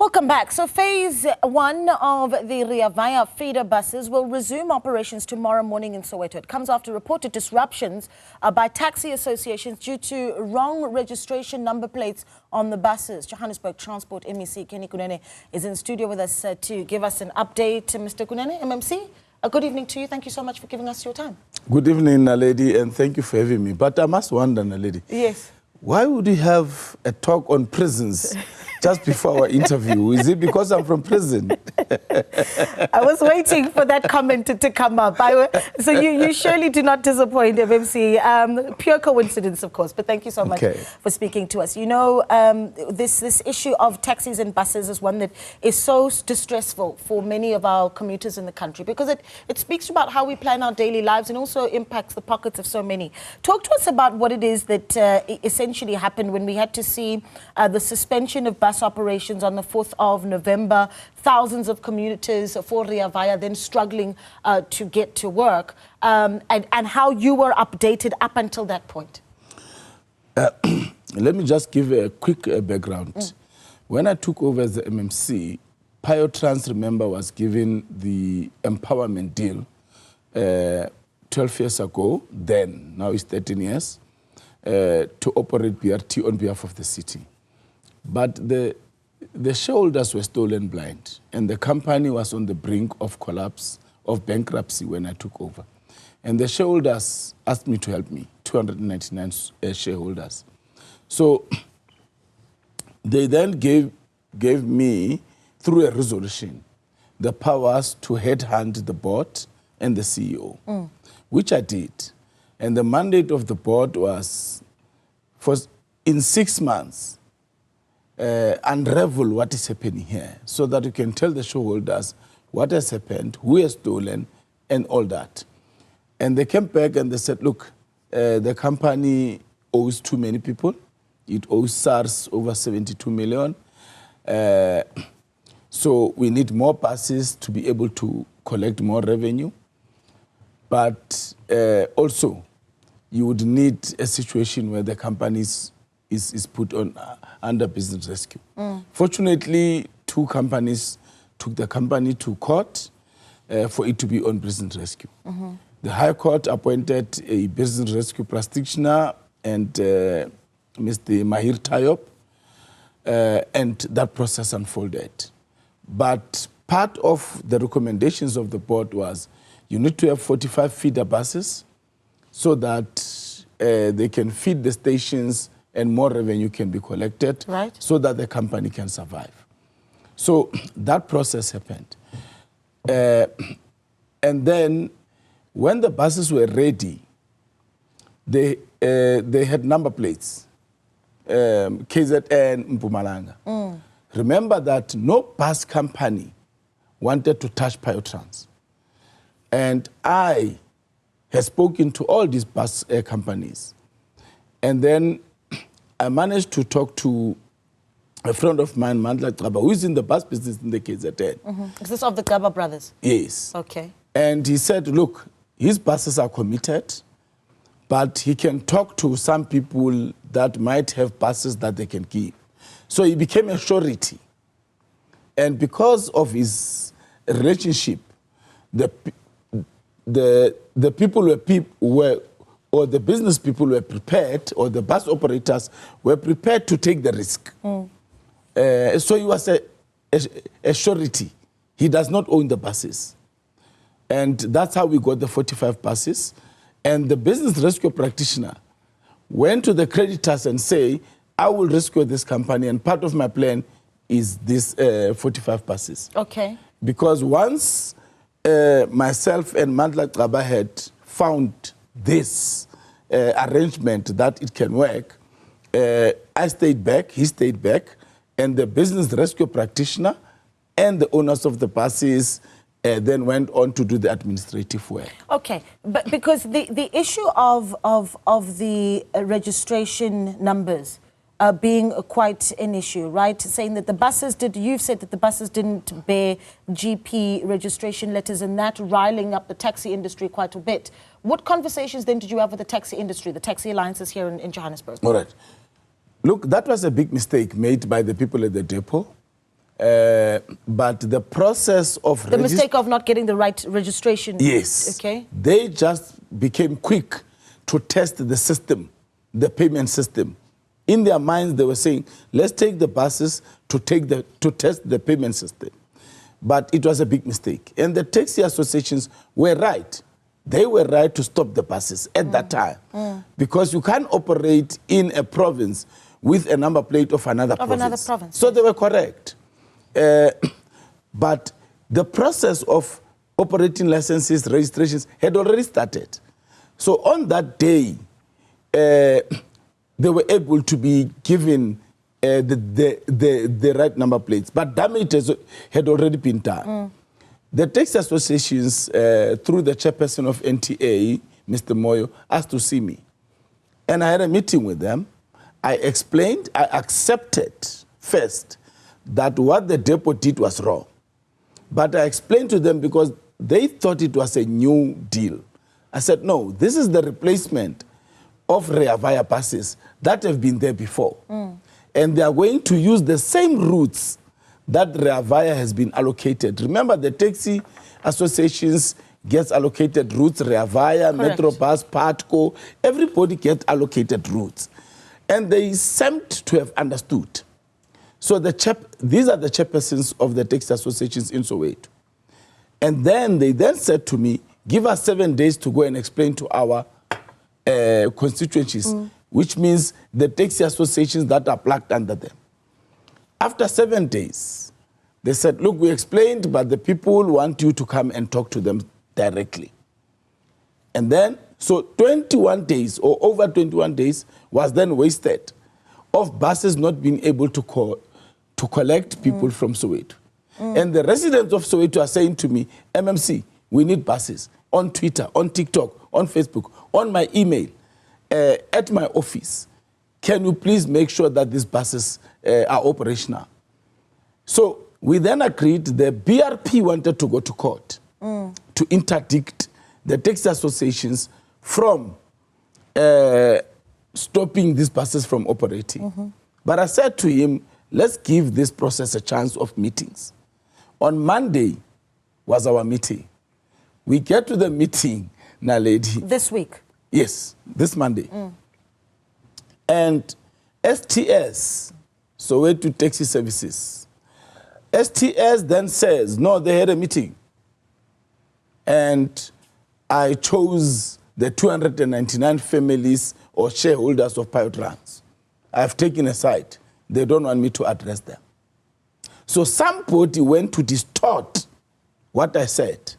Welcome back. So phase one of the Rea Vaya feeder buses will resume operations tomorrow morning in Soweto. It comes after reported disruptions by taxi associations due to wrong registration number plates on the buses. Johannesburg Transport MEC Kenny Kunene is in studio with us to give us an update. Mr. Kunene, MMC, good evening to you. Thank you so much for giving us your time. Good evening, Naledi, and thank you for having me. But I must wonder, Naledi. Yes. Why would you have a talk on prisons just before our interview? Is it because I'm from prison? I was waiting for that comment to come up. So you surely do not disappoint, MMC. Pure coincidence, of course, but thank you so much for speaking to us. You know, this issue of taxis and buses is one that is so distressful for many of our commuters in the country because it speaks about how we plan our daily lives and also impacts the pockets of so many. Talk to us about what it is that essentially happened when we had to see the suspension of bus operations on the 4th of November, thousands of commuters for Rea Vaya then struggling to get to work, and how you were updated up until that point. Let me just give a quick background. When I took over as the MMC, Trans, remember, was given the empowerment deal 12 years ago, then, now it's 13 years, to operate BRT on behalf of the city. But the shareholders were stolen blind, and the company was on the brink of collapse, of bankruptcy when I took over. And the shareholders asked me to help me, 299 shareholders. So they then gave me, through a resolution, the powers to headhunt the board and the CEO, which I did. And the mandate of the board was, in 6 months, unravel what is happening here so that you can tell the shareholders what has happened, who has stolen, and all that. And they came back and they said, look, the company owes too many people. It owes SARS over 72 million. So we need more buses to be able to collect more revenue. But also, you would need a situation where the company is put on under business rescue. Fortunately, 2 companies took the company to court for it to be on business rescue. The High Court appointed a business rescue practitioner and Mr. Mahir Tayop, and that process unfolded. But part of the recommendations of the board was you need to have 45 feeder buses so that they can feed the stations and more revenue can be collected so that the company can survive. So that process happened. And then when the buses were ready, they had number plates, KZN, Mpumalanga. Remember that no bus company wanted to touch Trans. And I had spoken to all these bus companies. And then I managed to talk to a friend of mine, Mandla Gaba, who is in the bus business in the KZN. Is this of the Gaba brothers? Yes. Okay. And he said, look, his buses are committed, but he can talk to some people that might have buses that they can give. So he became a surety. And because of his relationship, the people were or the business people were prepared, or the bus operators were prepared to take the risk. So he was a surety. He does not own the buses. And that's how we got the 45 buses. And the business rescue practitioner went to the creditors and say, I will rescue this company, and part of my plan is this 45 buses. Okay. Because once myself and Mandla Gaba had found this arrangement that it can work, I stayed back, he stayed back, and the business rescue practitioner and the owners of the buses then went on to do the administrative work. Okay, but because the issue of the registration numbers being quite an issue, right? Saying that the buses you've said that the buses didn't bear GP registration letters, and that riling up the taxi industry quite a bit. What conversations then did you have with the taxi industry, the taxi alliances here in Johannesburg? All right. Look, that was a big mistake made by the people at the depot. But the process of... The mistake of not getting the right registration. Yes. Okay. They just became quick to test the system, the payment system. In their minds, they were saying, let's take the buses to test the payment system. But it was a big mistake. And the taxi associations were right. They were right to stop the buses at that time. Because you can't operate in a province with a number plate of another province. So they were correct. But the process of operating licenses, registrations had already started. So on that day, they were able to be given the right number plates, but damage had already been done. The taxi associations, through the chairperson of NTA, Mr. Moyo, asked to see me. And I had a meeting with them. I explained, I accepted first that what the depot did was wrong. But I explained to them because they thought it was a new deal. I said, no, this is the replacement of Rea Vaya buses that have been there before. And they are going to use the same routes that Rea Vaya has been allocated. Remember, the taxi associations gets allocated routes, Rea Vaya, Metrobus, Patco, everybody gets allocated routes. And they seemed to have understood. So these are the chairpersons of the taxi associations in Soweto. And then they said to me, give us 7 days to go and explain to our constituencies, which means the taxi associations that are plugged under them. After 7 days, they said, look, we explained, but the people want you to come and talk to them directly. And then, so 21 days or over 21 days was then wasted of buses not being able to collect people from Soweto. And the residents of Soweto are saying to me, MMC, we need buses on Twitter, on TikTok, on Facebook, on my email, at my office. Can you please make sure that these buses are operational? So we then agreed the BRP wanted to go to court to interdict the taxi associations from stopping these buses from operating. But I said to him, let's give this process a chance of meetings. On Monday was our meeting. We get to the meeting, Naledi. This week? Yes, this Monday. And STS, Soweto Taxi Services, STS then says, no, they had a meeting. And I chose the 299 families or shareholders of Piotrans. I've taken a side. They don't want me to address them. So somebody went to distort what I said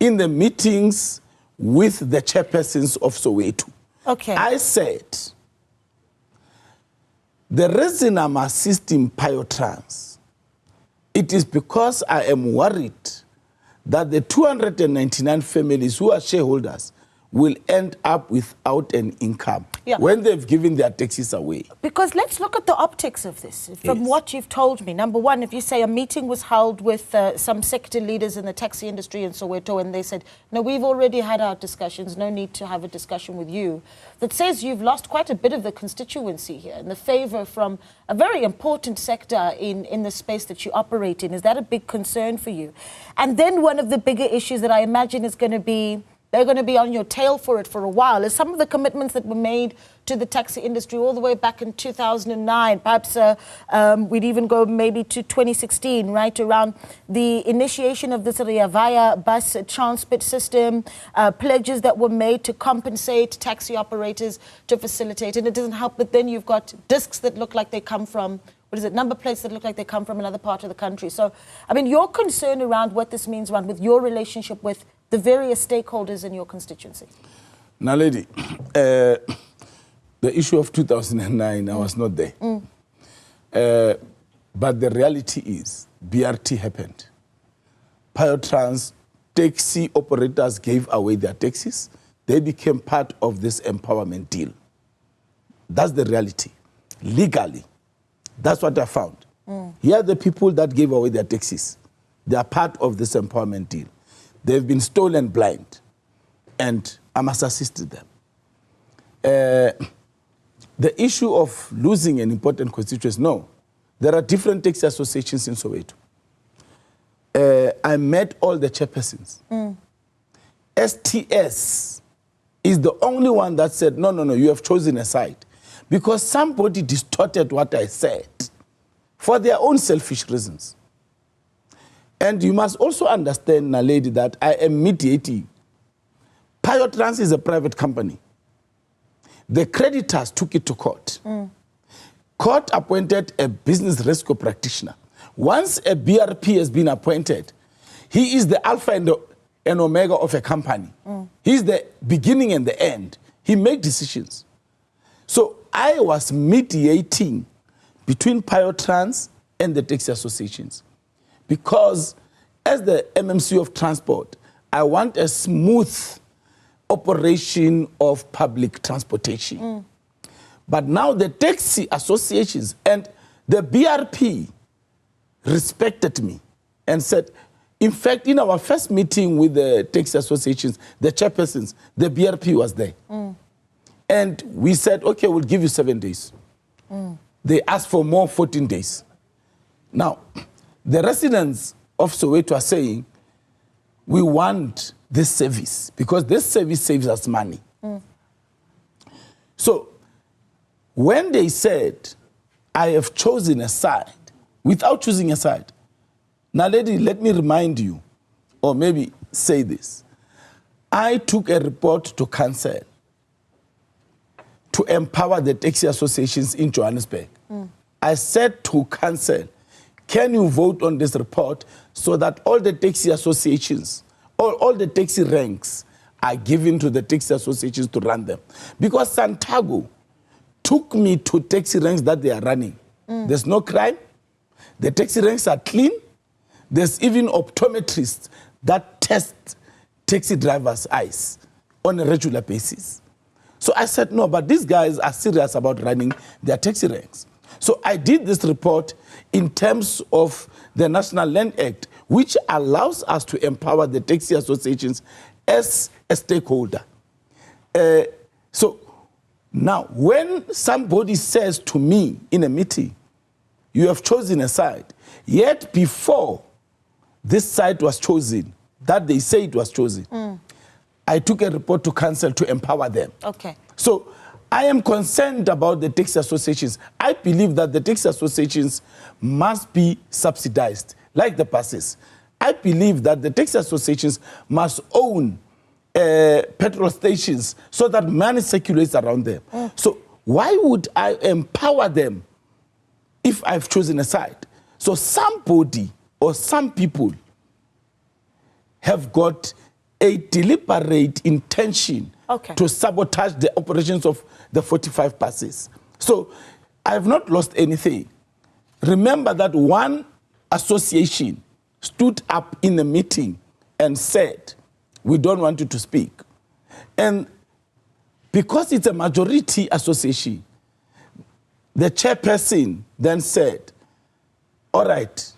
in the meetings with the chairpersons of Soweto. Okay. I said, the reason I'm assisting Piotrans, it is because I am worried that the 299 families who are shareholders will end up without an income when they've given their taxes away. Because let's look at the optics of this. From what you've told me, number one, if you say a meeting was held with some sector leaders in the taxi industry in Soweto, and they said, no, we've already had our discussions, no need to have a discussion with you. That says you've lost quite a bit of the constituency here and the favor from a very important sector in the space that you operate in. Is that a big concern for you? And then one of the bigger issues that I imagine is going to be, they're going to be on your tail for it for a while, is some of the commitments that were made to the taxi industry all the way back in 2009. Perhaps we'd even go maybe to 2016, right, around the initiation of this Rea Vaya bus transport system, pledges that were made to compensate taxi operators to facilitate. And it doesn't help, but then you've got discs that look like they come from, what is it, number plates that look like they come from another part of the country. So, I mean, your concern around what this means around with your relationship with the various stakeholders in your constituency. Now, lady, the issue of 2009, I was not there. But the reality is, BRT happened. Piotrans taxi operators gave away their taxis. They became part of this empowerment deal. That's the reality. Legally, that's what I found. Here are the people that gave away their taxis. They are part of this empowerment deal. They've been stolen blind, and I must assist them. The issue of losing an important constituency, no. There are different taxi associations in Soweto. I met all the chairpersons. STS is the only one that said, no, you have chosen a side. Because somebody distorted what I said for their own selfish reasons. And you must also understand, Naledi, that I am mediating. Piotrans is a private company. The creditors took it to court. Court appointed a business rescue practitioner. Once a BRP has been appointed, he is the alpha and omega of a company. He's the beginning and the end. He makes decisions. So I was mediating between Piotrans and the taxi associations because as the MMC of Transport, I want a smooth operation of public transportation. But now the taxi associations and the BRP respected me and said, in fact, in our first meeting with the taxi associations, the chairpersons, the BRP was there. And we said, okay, we'll give you 7 days. They asked for more 14 days. Now, the residents of Soweto are saying, we want this service because this service saves us money. So, when they said, I have chosen a side, without choosing a side, now lady, let me remind you, or maybe say this. I took a report to council to empower the taxi associations in Johannesburg. I said to council, can you vote on this report so that all the taxi associations, all the taxi ranks are given to the taxi associations to run them? Because Santago took me to taxi ranks that they are running. There's no crime. The taxi ranks are clean. There's even optometrists that test taxi drivers' eyes on a regular basis. So I said, no, but these guys are serious about running their taxi ranks. So I did this report in terms of the National Land Act, which allows us to empower the taxi associations as a stakeholder. So now, when somebody says to me in a meeting, you have chosen a side, yet before this side was chosen, that they say it was chosen, I took a report to council to empower them. Okay. So I am concerned about the taxi associations. I believe that the taxi associations must be subsidized, like the buses. I believe that the taxi associations must own petrol stations so that money circulates around them. So why would I empower them if I've chosen a side? So somebody or some people have got a deliberate intention to sabotage the operations of the 45 buses. So I have not lost anything. Remember that one association stood up in a meeting and said, we don't want you to speak. And because it's a majority association, the chairperson then said, all right,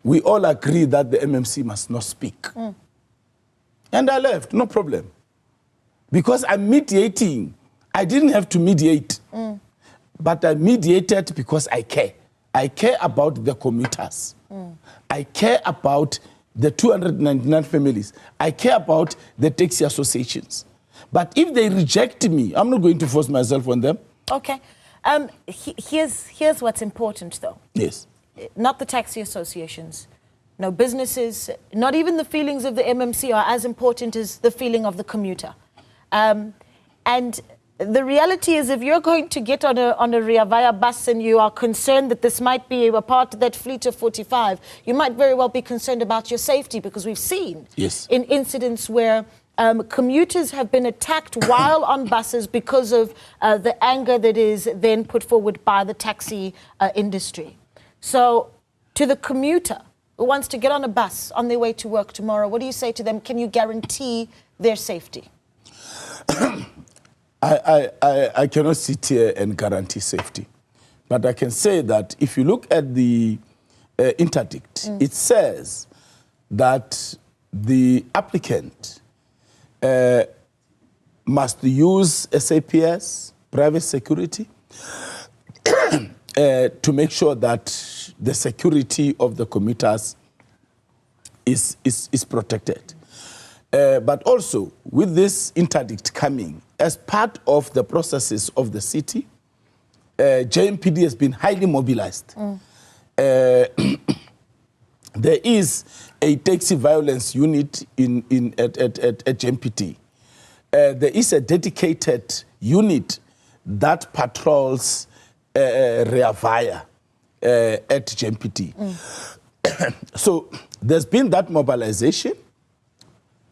we all agree that the MMC must not speak. And I left, no problem. Because I'm mediating. I didn't have to mediate. But I mediated because I care. I care about the commuters. I care about the 299 families. I care about the taxi associations. But if they reject me, I'm not going to force myself on them. Okay. Here's what's important, though. Yes. Not the taxi associations. No, businesses, not even the feelings of the MMC are as important as the feeling of the commuter. And the reality is, if you're going to get on a Rea Vaya bus and you are concerned that this might be a part of that fleet of 45, you might very well be concerned about your safety, because we've seen in incidents where commuters have been attacked while on buses because of the anger that is then put forward by the taxi industry. So to the commuter who wants to get on a bus on their way to work tomorrow, what do you say to them? Can you guarantee their safety? I cannot sit here and guarantee safety. But I can say that if you look at the interdict, it says that the applicant must use SAPS, private security, to make sure that the security of the commuters is protected. But also, with this interdict coming, as part of the processes of the city, JMPD has been highly mobilized. There is a taxi violence unit at JMPD. There is a dedicated unit that patrols Rea Vaya at JMPD. So there's been that mobilization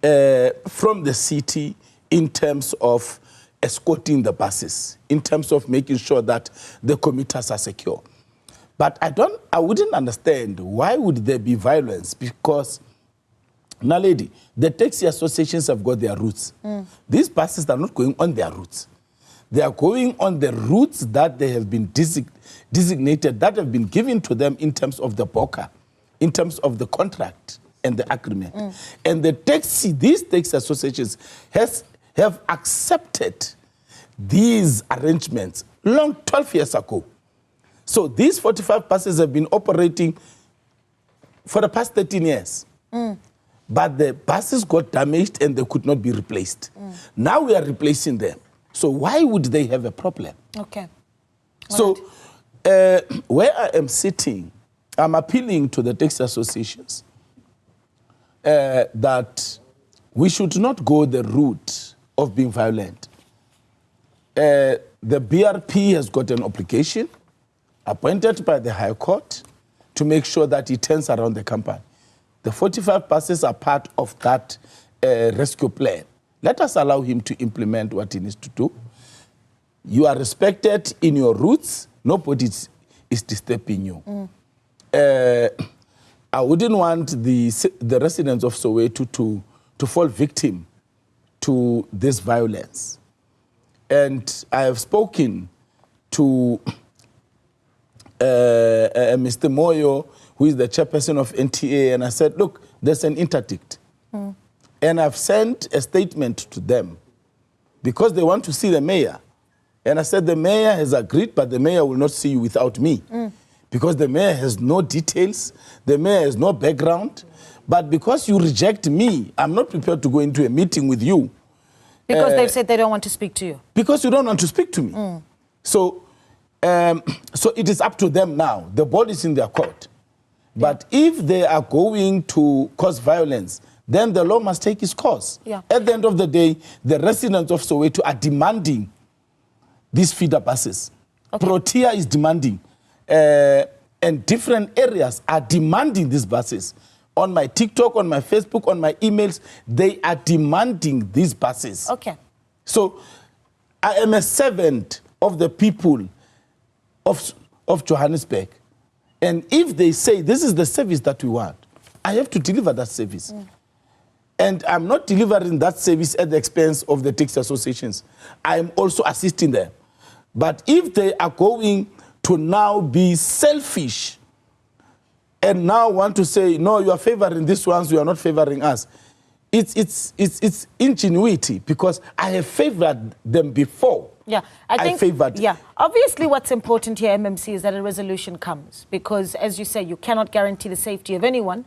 from the city in terms of escorting the buses, in terms of making sure that the commuters are secure. But I wouldn't understand why would there be violence, because, Naledi, the taxi associations have got their routes. These buses are not going on their routes. They are going on the routes that they have been designated, that have been given to them in terms of the BOCA, in terms of the contract and the agreement. And these taxi associations have accepted these arrangements 12 years ago. So these 45 buses have been operating for the past 13 years. But the buses got damaged and they could not be replaced. Now we are replacing them. So why would they have a problem? Okay. So where I am sitting, I'm appealing to the taxi associations that we should not go the route of being violent. The BRP has got an obligation appointed by the High Court to make sure that it turns around the company. The 45 buses are part of that rescue plan. Let us allow him to implement what he needs to do. You are respected in your roots. Nobody is disturbing you. I wouldn't want the residents of Soweto to fall victim to this violence. And I have spoken to Mr. Moyo, who is the chairperson of NTA, and I said, look, there's an interdict. And I've sent a statement to them because they want to see the mayor. And I said, the mayor has agreed, but the mayor will not see you without me. Because the mayor has no details, the mayor has no background. But because you reject me, I'm not prepared to go into a meeting with you. Because they've said they don't want to speak to you. Because you don't want to speak to me. So it is up to them now. The ball is in their court. But if they are going to cause violence, then the law must take its course. At the end of the day, the residents of Soweto are demanding these feeder buses. Protea is demanding, and different areas are demanding these buses. On my TikTok, on my Facebook, on my emails, they are demanding these buses. So I am a servant of the people of Johannesburg. And if they say this is the service that we want, I have to deliver that service. And I'm not delivering that service at the expense of the taxi associations. I'm also assisting them. But if they are going to now be selfish and now want to say, no, you are favoring these ones, you are not favoring us, it's ingenuity, because I have favored them before. I think, favored. Obviously what's important here, MMC, is that a resolution comes, because as you say, you cannot guarantee the safety of anyone,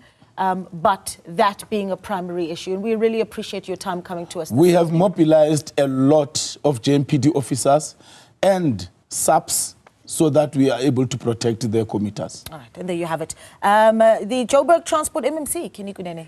but that being a primary issue. And we really appreciate your time coming to us. We have mobilized a lot of JMPD officers and SAPs so that we are able to protect their commuters. All right, and there you have it. The Joburg Transport MMC, Kunene.